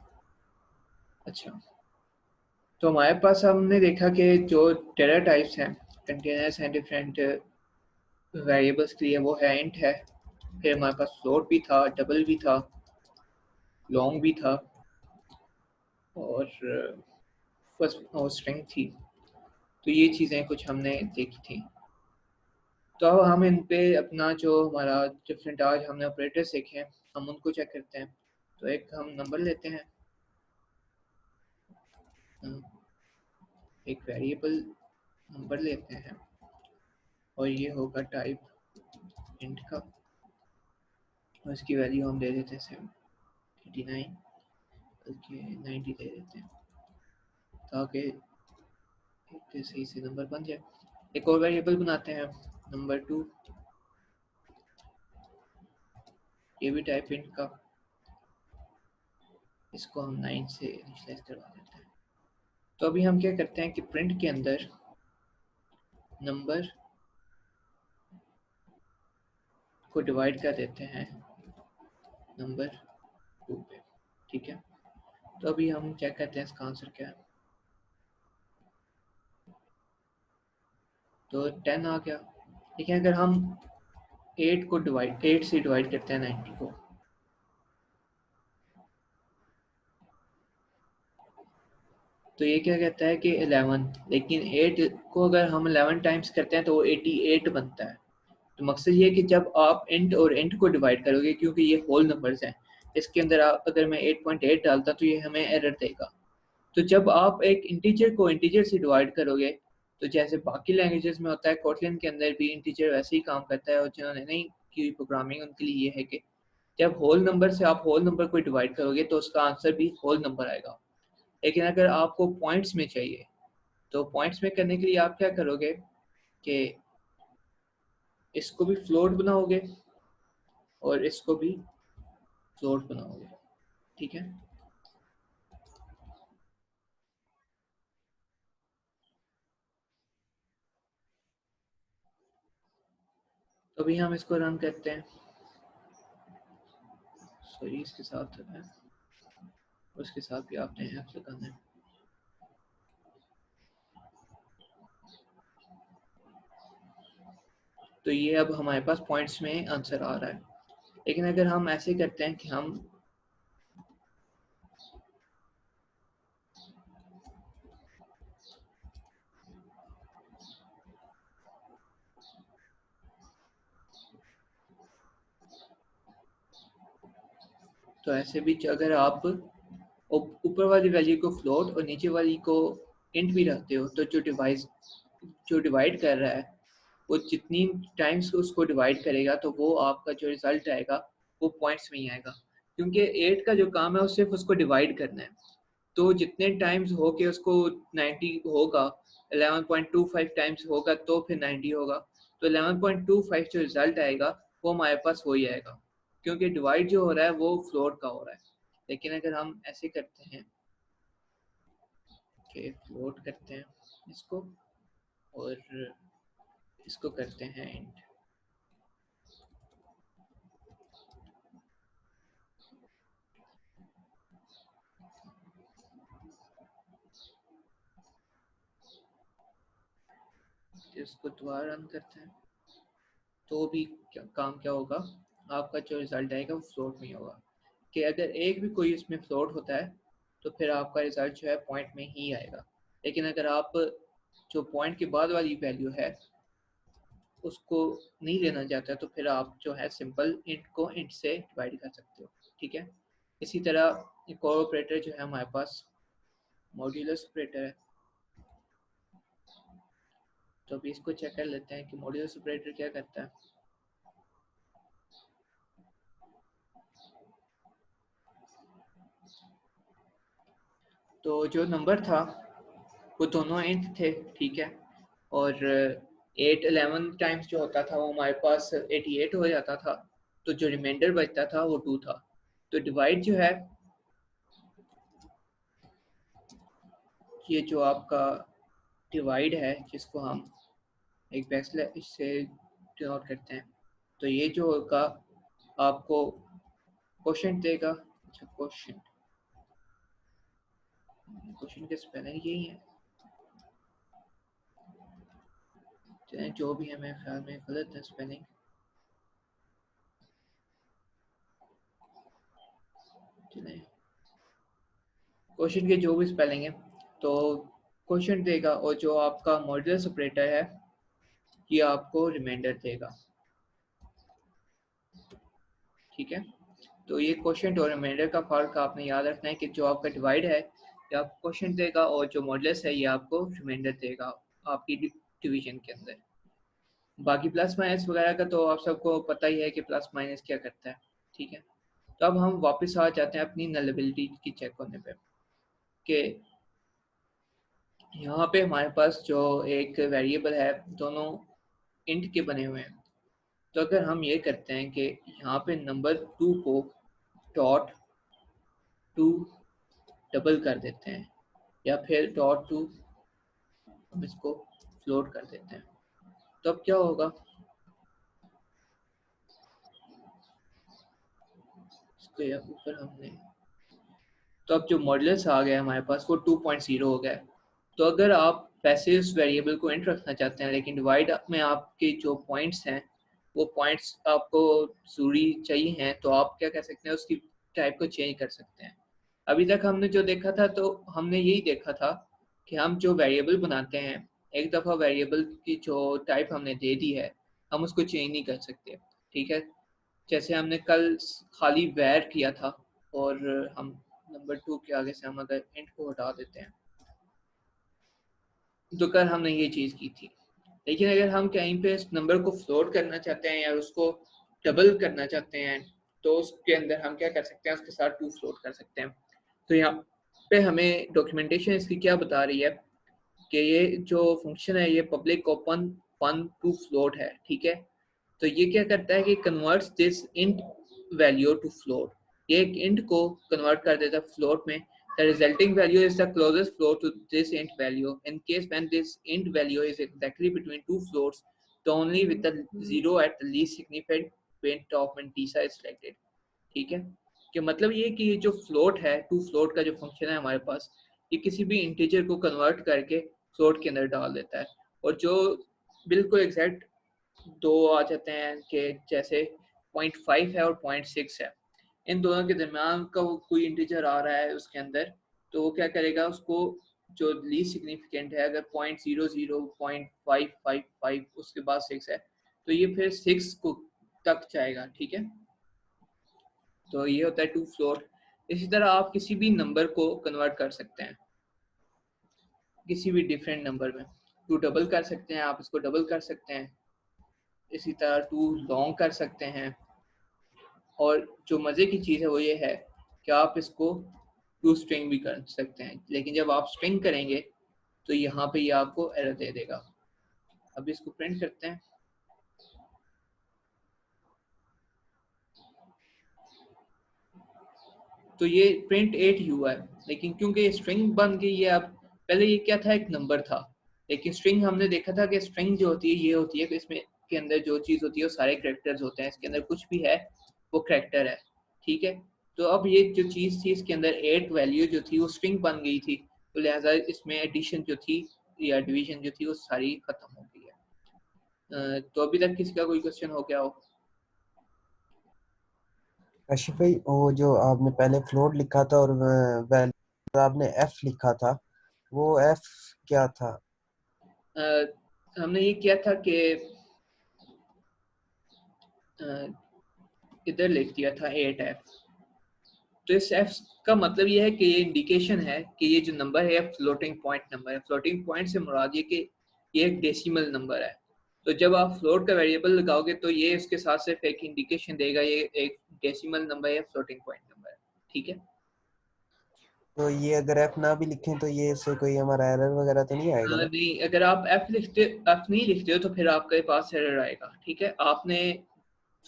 अच्छा, तो हमारे पास हमने देखा कि जो डेटा टाइप्स हैं कंटेनर्स हैं डिफरेंट वेरिएबल्स के लिए, वो है इंट है, फिर हमारे पास फ्लोट भी था, डबल भी था, लॉन्ग भी था, और फर्स्ट और स्ट्रिंग थी। तो ये चीज़ें कुछ हमने देखी थी। तो अब हम इन पे अपना जो हमारा डिफरेंट आज हमने ऑपरेटर्स देखे हैं, हम उनको चेक करते हैं। तो एक हम नंबर लेते हैं, एक वेरिएबल नंबर लेते हैं, और ये होगा टाइप इंट का, और इसकी वैल्यू हम दे देते हैं 89, बल्कि 90 दे देते हैं ताकि सही से नंबर बन जाए। एक और वेरिएबल बनाते हैं नंबर 2, ये भी टाइप इंट का, इसको हम 9 से इनिशियलाइज करवा देते हैं। तो अभी हम क्या करते हैं कि प्रिंट के अंदर नंबर को डिवाइड कर देते हैं नंबर 2 पे, ठीक है। तो अभी हम चेक करते हैं इसका आंसर क्या है। तो 10 आ गया। लेकिन अगर हम 8 से डिवाइड करते हैं 90 को, तो ये क्या कहता है कि 11, लेकिन 8 को अगर हम 11 टाइम्स करते हैं तो वो 88 बनता है। तो मकसद ये है कि जब आप इंट और इंट को डिवाइड करोगे, क्योंकि ये होल नंबर्स हैं, इसके अंदर आप अगर मैं 8.8 डालता तो ये हमें एरर देगा। तो जब आप एक इंटीजर को इंटीजर से डिवाइड करोगे, तो जैसे बाकी लैंग्वेजेस में होता है, कोटलिन के अंदर भी इंटीजर वैसे ही काम करता है, और जिन्होंने नहीं की प्रोग्रामिंग उनके लिए ये है कि जब होल नंबर से आप होल नंबर को डिवाइड करोगे तो उसका आंसर भी होल नंबर आएगा। लेकिन अगर आपको पॉइंट्स में चाहिए, तो पॉइंट्स में करने के लिए आप क्या करोगे कि इसको भी फ्लोट बनाओगे और इसको भी फ्लोट बनाओगे, ठीक है। तो अभी हम इसको रन करते हैं। सॉरी, इसके साथ है, उसके साथ भी आपने ऐप लगाना है। तो ये अब हमारे पास पॉइंट्स में आंसर आ रहा है। लेकिन अगर हम ऐसे करते हैं कि हम तो ऐसे भी अगर आप ऊपर वाली वैल्यू को फ्लोट और नीचे वाली को इंट भी रखते हो, तो जो डिवाइड कर रहा है वो जितनी टाइम्स उसको डिवाइड करेगा, तो वो आपका जो रिजल्ट आएगा वो पॉइंट्स में ही आएगा। क्योंकि 8 का जो काम है वो सिर्फ उसको डिवाइड करना है। तो जितने टाइम्स हो के उसको 90 होगा, 11.25 टाइम्स होगा तो फिर 90 होगा। तो 11.25 जो रिजल्ट आएगा वो हमारे पास वही आएगा, क्योंकि डिवाइड जो हो रहा है वो फ्लोट का हो रहा है। लेकिन अगर हम ऐसे करते हैं कि फ्लोट करते हैं इसको, और इसको करते हैं इंट, इसको दोबारा रन करते हैं, तो भी काम क्या होगा, आपका जो रिजल्ट आएगा वो फ्लोट में होगा। कि अगर एक भी कोई इसमें फ्लोट होता है तो फिर आपका रिजल्ट जो है पॉइंट में ही आएगा। लेकिन अगर आप जो पॉइंट के बाद वाली वैल्यू है उसको नहीं लेना चाहते तो फिर आप जो है सिंपल इंट को इंट से डिवाइड कर सकते हो, ठीक है। इसी तरह एक और ऑपरेटर जो है हमारे पास मॉड्यूलस ऑपरेटर है। तो अभी इसको चेक कर लेते हैं कि मॉड्यूलस ऑपरेटर क्या करता है। तो जो नंबर था वो दोनों इंट थे, ठीक है, और 8 11 टाइम्स जो होता था वो हमारे पास 88 हो जाता था, तो जो रिमाइंडर बचता था वो 2 था। तो डिवाइड जो है, ये जो आपका डिवाइड है जिसको हम एक बैकस्लैश से डिनोट करते हैं, तो ये जो होगा आपको क्वोशिएंट देगा। अच्छा, क्वोशिएंट के स्पेलिंग यही है, जो भी है मेरे ख्याल में गलत है स्पेलिंग। क्वेश्चन के जो भी स्पेलिंग है तो क्वेश्चन देगा, और जो आपका मॉड्यूलस ऑपरेटर है ये आपको रिमाइंडर देगा, ठीक है। तो ये क्वेश्चन और रिमाइंडर का फर्क आपने याद रखना है कि जो आपका डिवाइड है ये आपको क्वेश्चन देगा, और जो मॉड्यूलस है ये आपको रिमाइंडर देगा आपकी डिवीजन के अंदर। बाकी प्लस माइनस वगैरह का तो आप सबको पता ही है कि प्लस माइनस क्या करता है, ठीक है। तो अब हम वापस आ जाते हैं अपनी नलेबिलिटी की चेक करने पे, कि यहाँ पे हमारे पास जो एक वेरिएबल है दोनों इंट के बने हुए हैं। तो अगर हम ये करते हैं कि यहाँ पे नंबर 2 को डॉट 2 डबल कर देते हैं, या फिर डॉट 2 हम इसको फ्लोट कर देते हैं, तो अब क्या होगा, इसको या ऊपर हमने, तो अब जो मॉड्यूलस आ गया हमारे पास वो 2.0 हो गया। तो अगर आप वैसे उस वेरिएबल को इंट रखना चाहते हैं लेकिन डिवाइड में आपके जो पॉइंट्स हैं वो पॉइंट्स आपको ज़रूरी चाहिए हैं, तो आप क्या कर सकते हैं, उसकी टाइप को चेंज कर सकते हैं। अभी तक हमने जो देखा था तो हमने यही देखा था कि हम जो वेरिएबल बनाते हैं, एक दफ़ा वेरिएबल की जो टाइप हमने दे दी है हम उसको चेंज नहीं कर सकते, ठीक है। जैसे हमने कल खाली वैर किया था, और हम नंबर 2 के आगे से हम अगर इंट को हटा देते हैं, तो कल हमने ये चीज़ की थी। लेकिन अगर हम कहीं पे इस नंबर को फ्लोट करना चाहते हैं या उसको डबल करना चाहते हैं, तो उसके अंदर हम क्या कर सकते हैं, उसके साथ 2 फ्लोट कर सकते हैं। तो यहाँ पे हमें डॉक्यूमेंटेशन इसकी क्या बता रही है कि ये जो फंक्शन है ये पब्लिक ओपन 1 टू फ्लोट है, ठीक है। तो ये क्या करता है कि converts this int value to float, ये एक इंट को कन्वर्ट कर देता है फ्लोट में। The resulting value is the closest float to this int value. In case when this int value is exactly between two floats, the only with the zero at the least significant point of mantissa is selected. ठीक है, कि मतलब ये कि ये जो float है, to float का जो फंक्शन है हमारे पास, ये किसी भी इंटीजर को कन्वर्ट करके फ्लोट के अंदर डाल देता है, और जो बिल्कुल एग्जैक्ट दो आ जाते हैं कि जैसे 0.5 है और 0.6 है, इन दोनों के दरमियान का वो कोई इंटीजर आ रहा है उसके अंदर, तो वो क्या करेगा, उसको जो लीस्ट सिग्निफिकेंट है, अगर 0.00 0.555 उसके बाद 6 है तो ये फिर 6 को तक जाएगा, ठीक है। तो ये होता है टू फ्लोट। इसी तरह आप किसी भी नंबर को कन्वर्ट कर सकते हैं किसी भी डिफरेंट नंबर में, टू डबल कर सकते हैं, आप इसको डबल कर सकते हैं, इसी तरह टू लॉन्ग कर सकते हैं, और जो मज़े की चीज़ है वो ये है कि आप इसको टू स्ट्रिंग भी कर सकते हैं, लेकिन जब आप स्ट्रिंग करेंगे तो यहाँ पे ये आपको एरर दे देगा। अब इसको प्रिंट करते हैं, तो ये प्रिंट 8 हुआ है, लेकिन क्योंकि ये स्ट्रिंग बन गई है अब, पहले ये क्या था, एक नंबर था, लेकिन स्ट्रिंग हमने देखा था कि स्ट्रिंग जो होती है ये होती है कि इसमें के अंदर जो चीज़ होती है वो सारे कैरेक्टर्स होते हैं, इसके अंदर कुछ भी है वो कैरेक्टर है, ठीक है। तो अब ये जो चीज़ थी इसके अंदर 8 वैल्यू जो थी वो स्ट्रिंग बन गई थी, तो लिहाजा इसमें एडिशन जो थी या डिवीजन जो थी वो सारी खत्म हो गई है। तो अभी तक किसी का कोई क्वेश्चन हो गया हो? काशिफ भाई, वो जो आपने पहले फ्लोट लिखा था और वैल्यू आपने एफ लिखा था, वो एफ क्या था? हमने ये किया था कि इधर लिख दिया था 8f, तो इस f का मतलब ये है कि ये इंडिकेशन है कि ये जो नंबर है फ्लोटिंग पॉइंट नंबर है। फ्लोटिंग पॉइंट से मुराद ये कि ये एक डेसिमल नंबर है, तो जब आप फ्लोट का वेरिएबल लगाओगे तो ये इसके साथ सिर्फ एक इंडिकेशन देगा ये एक डेसिमल नंबर है, फ्लोटिंग पॉइंट नंबर है, ठीक है। तो ये अगर एफ ना भी लिखें तो ये इससे कोई हमारा एरर वगैरह तो नहीं आएगा ना? नहीं, अगर आप एफ नहीं लिखते हो तो फिर आपके पास एरर आएगा। ठीक है, आपने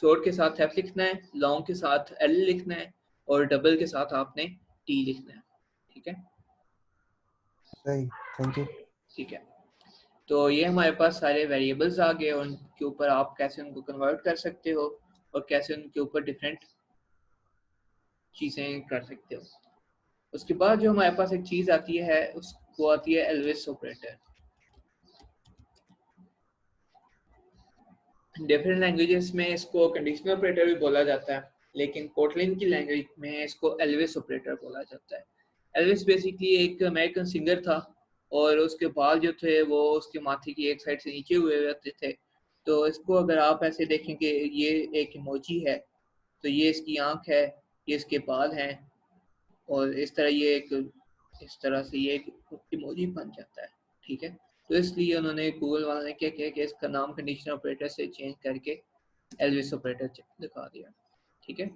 शॉर्ट के साथ एफ लिखना है, लॉन्ग के साथ एल लिखना है, और डबल के साथ आपने टी लिखना है। ठीक है। सही, थैंक यू। ठीक है, तो ये हमारे पास सारे वेरिएबल्स आ गए, और उनके ऊपर आप कैसे उनको कन्वर्ट कर सकते हो और कैसे उनके ऊपर डिफरेंट चीज़ें कर सकते हो। उसके बाद जो हमारे पास एक चीज़ आती है वो आती है एल्विस ऑपरेटर। डिफरेंट लैंग्वेजेस में इसको कंडीशनल ऑपरेटर भी बोला जाता है, लेकिन कोटलिन की लैंग्वेज में इसको एल्विस ऑपरेटर बोला जाता है। एल्विस बेसिकली एक अमेरिकन सिंगर था, और उसके बाल जो थे वो उसके माथे की एक साइड से नीचे हुए रहते थे। तो इसको अगर आप ऐसे देखें कि ये एक इमोजी है, तो ये इसकी आंख है, ये इसके बाल हैं, और इस तरह ये एक इस तरह से ये एक इमोजी बन जाता है। ठीक है, तो इसलिए उन्होंने गूगल वालों ने क्या किया कि इसका नाम कंडीशनल ऑपरेटर से चेंज करके एल्विस ऑपरेटर दिखा दिया। ठीक है,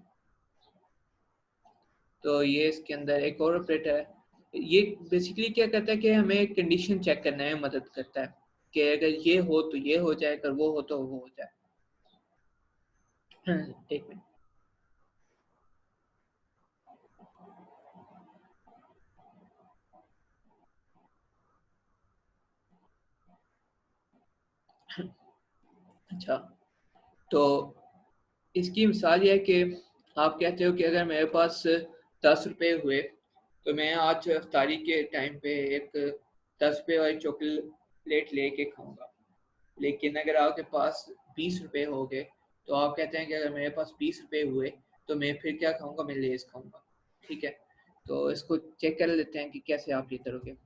तो ये इसके अंदर एक और ऑपरेटर है। ये बेसिकली क्या करता है कि हमें कंडीशन चेक करने में मदद करता है कि अगर ये हो तो ये हो जाए, अगर वो हो तो वो हो जाए। एक मिनट। अच्छा, तो इसकी मिसाल ये है कि आप कहते हो कि अगर मेरे पास 10 रुपये हुए तो मैं आज अफ्तारी के टाइम पे एक 10 रुपये वाली चॉकलेट लेके खाऊंगा। लेकिन अगर आपके पास 20 रुपये हो गए तो आप कहते हैं कि अगर मेरे पास 20 रुपये हुए तो मैं फिर क्या खाऊंगा, मैं लेस खाऊंगा। ठीक है, तो इसको चेक कर लेते हैं कि कैसे आप ये करोगे।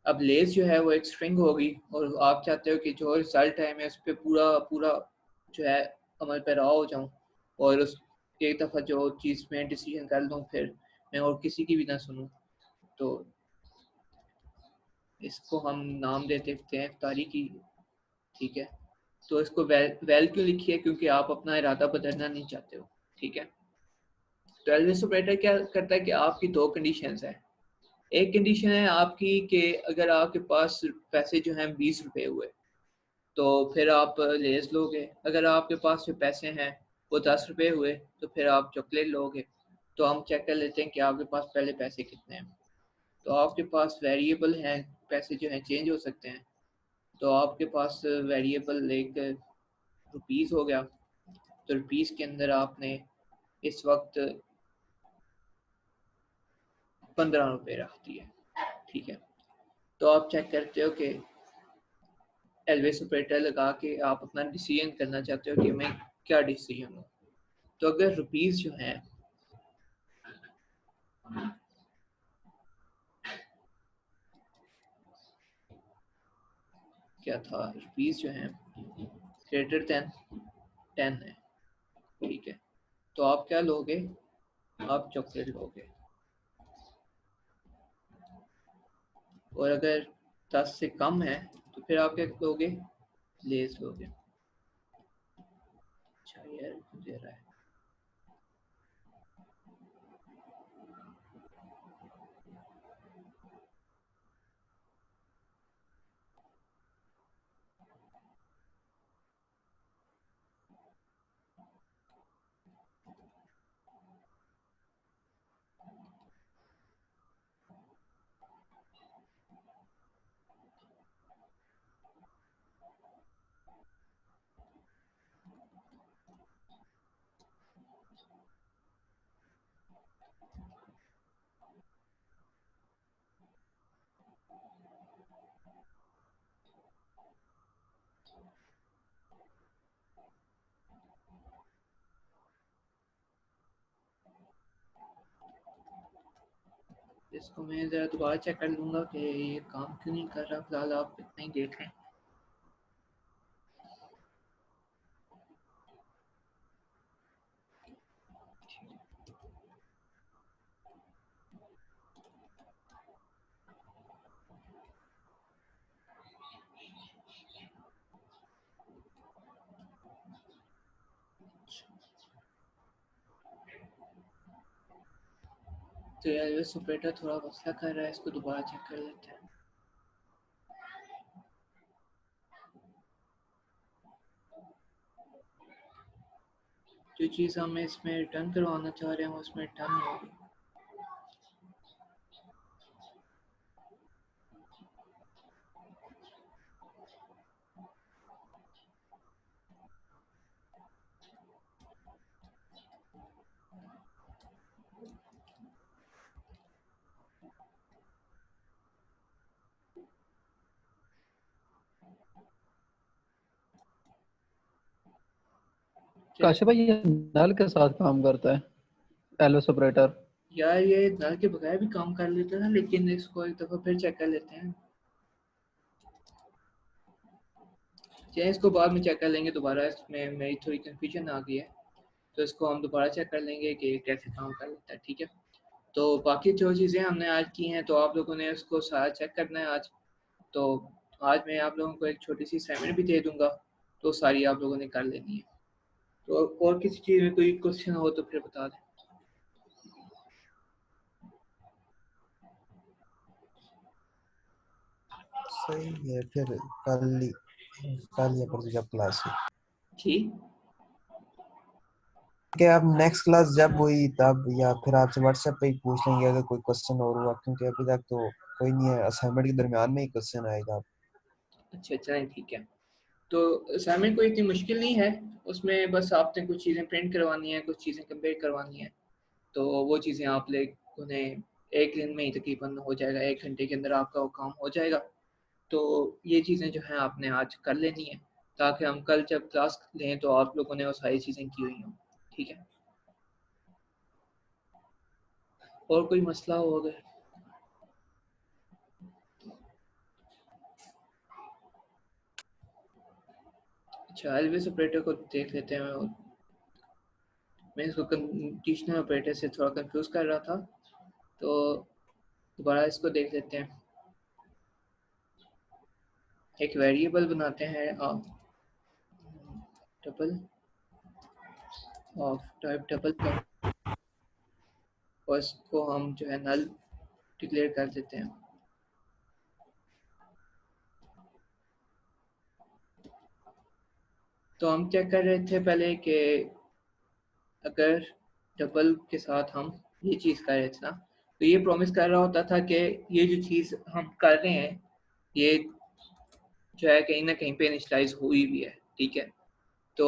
अब लेस जो है वो एक स्ट्रिंग होगी, और आप चाहते हो कि जो रिजल्ट है मैं उस पर पूरा पूरा जो है अमल पैरा हो जाऊं, और उस एक दफ़ा जो चीज़ में डिसीजन कर लूँ फिर मैं और किसी की भी ना सुनूं। तो इसको हम नाम दे देते हैं तारीखी। ठीक है, तो इसको वेल क्यों लिखी है, क्योंकि आप अपना इरादा बदलना नहीं चाहते हो। ठीक है, तो एल्विस ऑपरेटर क्या करता है कि आपकी दो कंडीशंस हैं। एक कंडीशन है आपकी कि अगर आपके पास पैसे जो हैं 20 रुपये हुए तो फिर आप लेस लोगे। अगर आपके पास जो पैसे हैं वो 10 रुपये हुए तो फिर आप चॉकलेट लोगे। तो हम चेक कर लेते हैं कि आपके पास पहले पैसे कितने हैं। तो आपके पास वेरिएबल हैं, पैसे जो हैं चेंज हो सकते हैं। तो आपके पास वेरिएबल एक रुपीज़ हो गया, तो रुपीज़ के अंदर आपने इस वक्त 15 रुपये रख दिए। ठीक है, तो आप चेक करते हो कि एल्विस ऑपरेटर लगा के आप अपना डिसीजन करना चाहते हो कि मैं क्या डिसीजन लूँ। तो अगर रुपीज़ जो हैं क्या था, रुपीज़ जो हैं ग्रेटर दैन 10 है। ठीक है, तो आप क्या लोगे, आप चॉकलेट लोगे। और अगर 10 से कम है तो फिर आप क्या लोगे, लेस लोगे। अच्छा यार दे रहा है। इसको मैं ज़रा दोबारा चेक कर लूँगा कि ये काम क्यों नहीं कर रहा। फिलहाल आप इतना ही देख लें। तो यार ये ऑपरेटर थोड़ा मसला कर रहा है, इसको दोबारा चेक कर लेते हैं। जो चीज़ हम इसमें रिटर्न करवाना चाह रहे हैं वो इसमें रिटर्न नहीं होगी। काशिफ भाई ये नल के साथ काम करता है एलओएस ऑपरेटर? यार ये नल के बगैर भी काम कर लेता था, लेकिन इसको एक दफ़ा फिर चेक कर लेते हैं। चलिए इसको बाद में चेक कर लेंगे दोबारा, इसमें मेरी थोड़ी कन्फ्यूजन आ गई है, तो इसको हम दोबारा चेक कर लेंगे कि कैसे काम कर लेता है। ठीक है, तो बाकी जो चीज़ें हमने आज की हैं तो आप लोगों ने उसको सारा चेक करना है आज। तो आज मैं आप लोगों को एक छोटी सी असाइनमेंट भी दे दूंगा, तो सारी आप लोगों ने कर लेनी है। तो और किसी चीज़ में कोई क्वेश्चन हो तो फिर बता दें। सही है, फिर कल या परसों जब क्लास है जी कि आप नेक्स्ट क्लास जब हुई तब, या फिर आपसे व्हाट्सएप पे ही पूछ लेंगे अगर कोई क्वेश्चन और हुआ, क्योंकि अभी तक तो कोई नहीं है। असाइनमेंट के दरमियान में ही क्वेश्चन आएगा। अच्छा चलें ठीक है। तो असाइनमेंट कोई इतनी मुश्किल नहीं है, उसमें बस आपने कुछ चीज़ें प्रिंट करवानी है, कुछ चीज़ें कंपेयर करवानी है। तो वो चीज़ें आप लोगों ने एक दिन में ही तकरीबन हो जाएगा, 1 घंटे के अंदर आपका वो काम हो जाएगा। तो ये चीज़ें जो हैं आपने आज कर लेनी है, ताकि हम कल जब क्लास लें तो आप लोगों ने वो सारी चीज़ें की हुई हों। ठीक है, और कोई मसला हो अगर? अच्छा एलविस ऑपरेटर को देख लेते हैं। मैं इसको कंडीशनल ऑपरेटर से थोड़ा कंफ्यूज कर रहा था, तो दोबारा इसको देख लेते हैं। एक वेरिएबल बनाते हैं डबल ऑफ टाइप डबल का, और इसको हम जो है नल डिक्लेयर कर देते हैं। तो हम चेक कर रहे थे पहले कि अगर डबल के साथ हम ये चीज़ कर रहे थे ना, तो ये प्रॉमिस कर रहा होता था कि ये जो चीज़ हम कर रहे हैं ये जो है कहीं ना कहीं पे इनिशलाइज हुई भी है। ठीक है, तो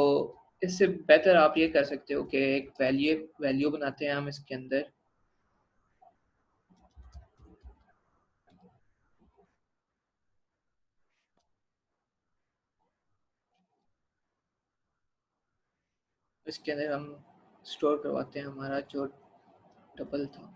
इससे बेहतर आप ये कर सकते हो कि एक वैल्यू बनाते हैं हम इसके अंदर। इसके अंदर हम स्टोर करवाते हैं हमारा जो डबल था।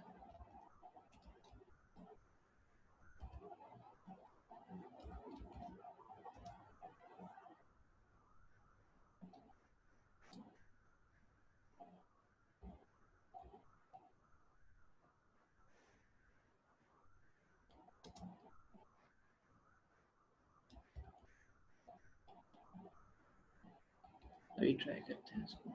अभी ट्राई करते हैं इसको।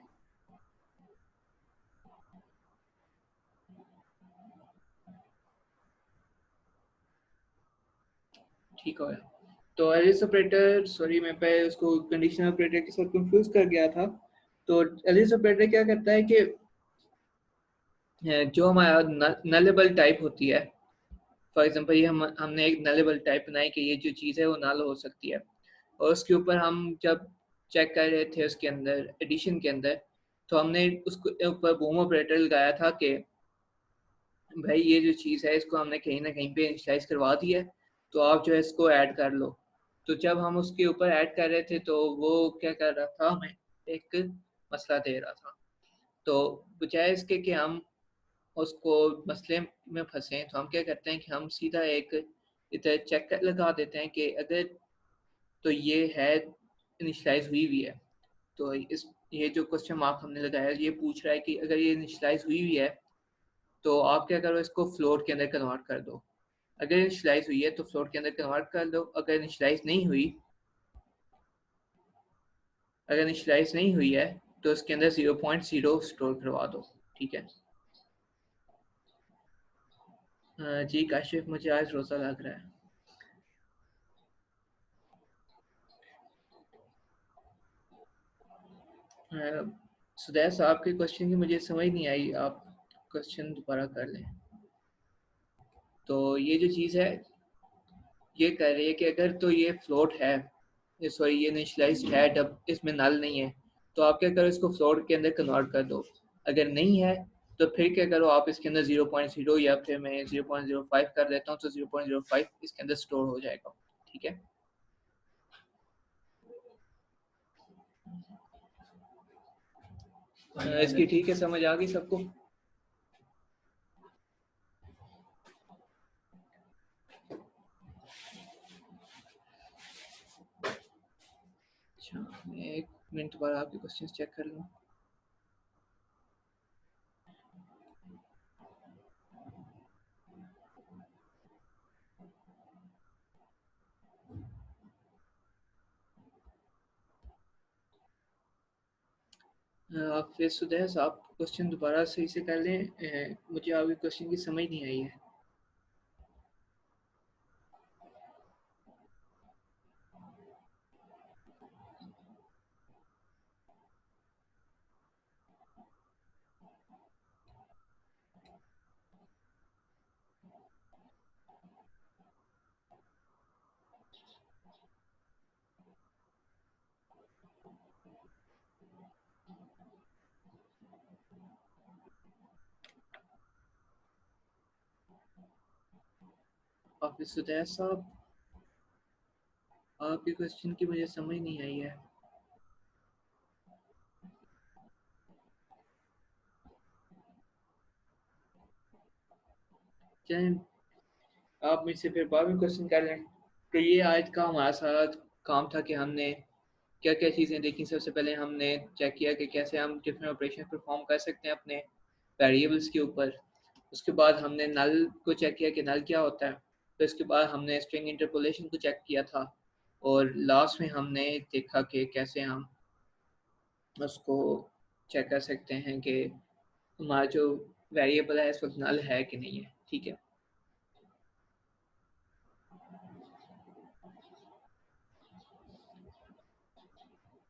ठीक हो गया। तो एलिस ऑपरेटर, सॉरी मैं पहले उसको कंडीशनल ऑपरेटर के साथ कंफ्यूज कर गया था। तो एलिस ऑपरेटर क्या करता है कि जो हमारा नलेबल टाइप होती है, फॉर एग्जांपल ये हमने एक नलेबल टाइप बनाई कि ये जो चीज़ है वो नल हो सकती है, और उसके ऊपर हम जब चेक कर रहे थे उसके अंदर एडिशन के अंदर, तो हमने उसके ऊपर बूम ऑपरेटर लगाया था कि भाई ये जो चीज़ है इसको हमने कहीं ना कहीं पे इनिशियलाइज करवा दिया है, तो आप जो है इसको ऐड कर लो। तो जब हम उसके ऊपर ऐड कर रहे थे तो वो क्या कर रहा था, हमें एक मसला दे रहा था। तो बजाय इसके कि हम उसको मसले में फंसे, तो हम क्या करते हैं कि हम सीधा एक इधर चेक लगा देते हैं कि अगर तो ये है इनिशियलाइज हुई है। तो इस ये जो क्वेश्चन मार्क हमने लगाया ये पूछ रहा है कि अगर ये इनिशियलाइज हुई है तो आप क्या करो, इसको फ्लोट के अंदर कन्वर्ट कर दो। अगर इनिशियलाइज हुई है तो फ्लोट के अंदर कन्वर्ट कर दो, अगर इनिशियलाइज नहीं हुई है तो उसके अंदर 0.0 स्टोर करवा दो। ठीक है, जी काशिफ, मुझे आज रोज़ा लग रहा है। सुदैस, आपके क्वेश्चन की मुझे समझ नहीं आई, आप क्वेश्चन दोबारा कर लें। तो ये जो चीज़ है, ये कह रही है कि अगर तो ये फ्लोट है, सॉरी ये इनिशियलाइज्ड है, जब इसमें नल नहीं है, तो आप क्या करो, इसको फ्लोट के अंदर कन्वर्ट कर दो। अगर नहीं है तो फिर क्या करो, आप इसके अंदर 0.0 या फिर मैं 0.05 कर देता हूँ, तो 0.05 इसके अंदर स्टोर हो जाएगा। ठीक है, इसकी ठीक है, समझ आ गई सबको? अच्छा, मैं 1 मिनट बाद आपके क्वेश्चन चेक कर लूँ। आप फिर सुदेश, आप क्वेश्चन दोबारा सही से कर लें। मुझे आपके क्वेश्चन की समझ नहीं आई है। आप सुदेश साहब, आपके क्वेश्चन की मुझे समझ नहीं आई है। चलें, आप मुझसे फिर बाद में क्वेश्चन कर लें। तो ये आज का हमारा सारा काम था कि हमने क्या क्या चीज़ें देखी। सबसे पहले हमने चेक किया कि कैसे हम डिफरेंट ऑपरेशन परफॉर्म कर सकते हैं अपने वेरिएबल्स के ऊपर। उसके बाद हमने नल को चेक किया कि नल क्या होता है। तो इसके बाद हमने स्ट्रिंग इंटरपोलेशन को चेक किया था। और लास्ट में हमने देखा कि कैसे हम उसको चेक कर सकते हैं कि हमारा जो वेरिएबल है इस वक्त नल है कि नहीं है। ठीक है,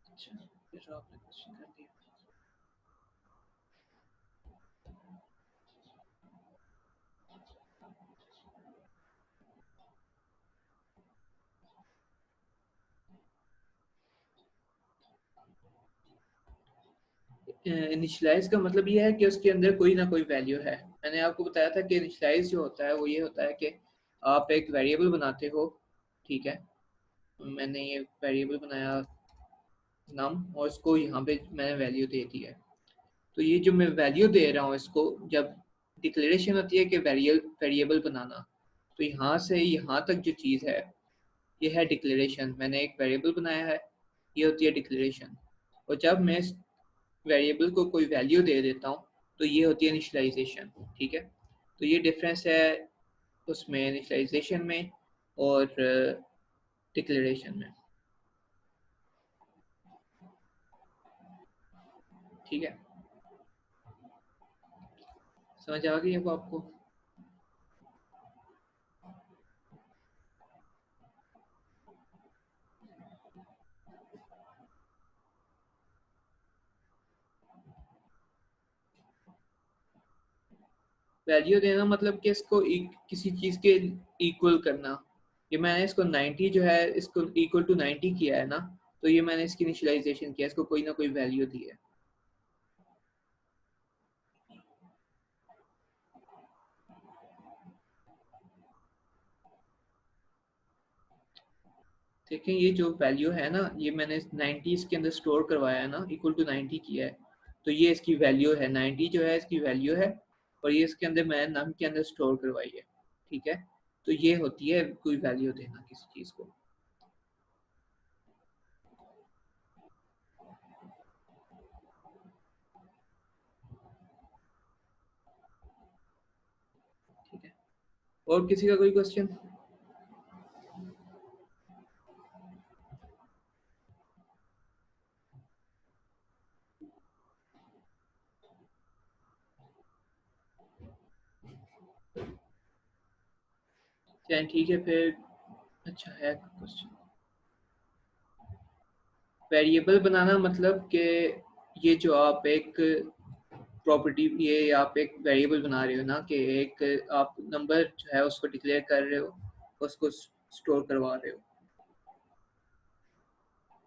अच्छा, फिर आपने क्वेश्चन कर दिया। इनिशियलाइज का मतलब ये है कि उसके अंदर कोई ना कोई वैल्यू है। मैंने आपको बताया था कि इनिशियलाइज जो होता है वो ये होता है कि आप एक वेरिएबल बनाते हो। ठीक है, मैंने ये वेरिएबल बनाया नम, और उसको यहाँ पे मैंने वैल्यू दे दी है। तो ये जो मैं वैल्यू दे रहा हूँ इसको, जब डिक्लेरेशन होती है कि वेरिएबल बनाना, तो यहाँ से यहाँ तक जो चीज़ है ये है डिक्लेरेशन। मैंने एक वेरिएबल बनाया है, ये होती है डिक्लेरेशन। और जब मैं इस वेरिएबल को कोई वैल्यू दे देता हूँ तो ये होती है इनिशियलाइजेशन। ठीक है, तो ये डिफरेंस है उसमें, इनिशियलाइजेशन में और डिक्लेरेशन में। ठीक है, समझ आ गई अब आपको? वैल्यू देना मतलब कि इसको किसी चीज़ के इक्वल करना। ये मैंने इसको 90 जो है इसको इक्वल टू 90 किया है ना, तो ये मैंने इसकी इनिशियलाइजेशन किया, इसको कोई ना कोई वैल्यू दी है। देखें, ये जो वैल्यू है ना, ये मैंने 90 इसके अंदर स्टोर करवाया है ना, इक्वल टू 90 किया है, तो ये इसकी वैल्यू है। 90 जो है इसकी वैल्यू है, और ये इसके अंदर मैंने नम के अंदर स्टोर करवाई है। ठीक है, तो ये होती है कोई वैल्यू देना किसी चीज़ को। ठीक है, और किसी का कोई क्वेश्चन? चलें ठीक है फिर। अच्छा है क्वेश्चन। वेरिएबल बनाना मतलब कि ये जो आप एक प्रॉपर्टी, ये आप एक वेरिएबल बना रहे हो ना, कि एक आप नंबर जो है उसको डिक्लेयर कर रहे हो, उसको स्टोर करवा रहे हो।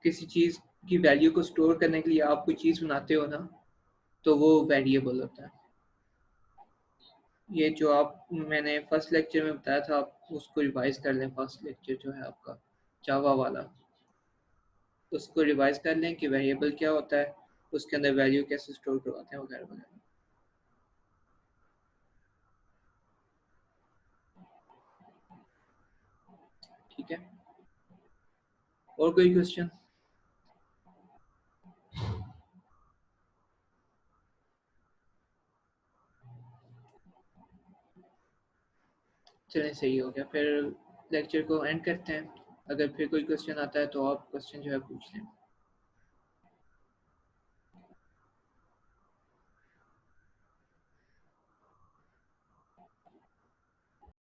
किसी चीज़ की वैल्यू को स्टोर करने के लिए आप कोई चीज़ बनाते हो ना, तो वो वेरिएबल होता है। ये जो आप मैंने फर्स्ट लेक्चर में बताया था, आप उसको रिवाइज कर लें। फर्स्ट लेक्चर जो है आपका जावा वाला, उसको रिवाइज कर लें कि वेरिएबल क्या होता है, उसके अंदर वैल्यू कैसे स्टोर करवाते हैं वगैरह वगैरह। ठीक है, और कोई क्वेश्चन? चलें सही हो गया, फिर लेक्चर को एंड करते हैं। अगर फिर कोई क्वेश्चन आता है तो आप क्वेश्चन जो है पूछ लें।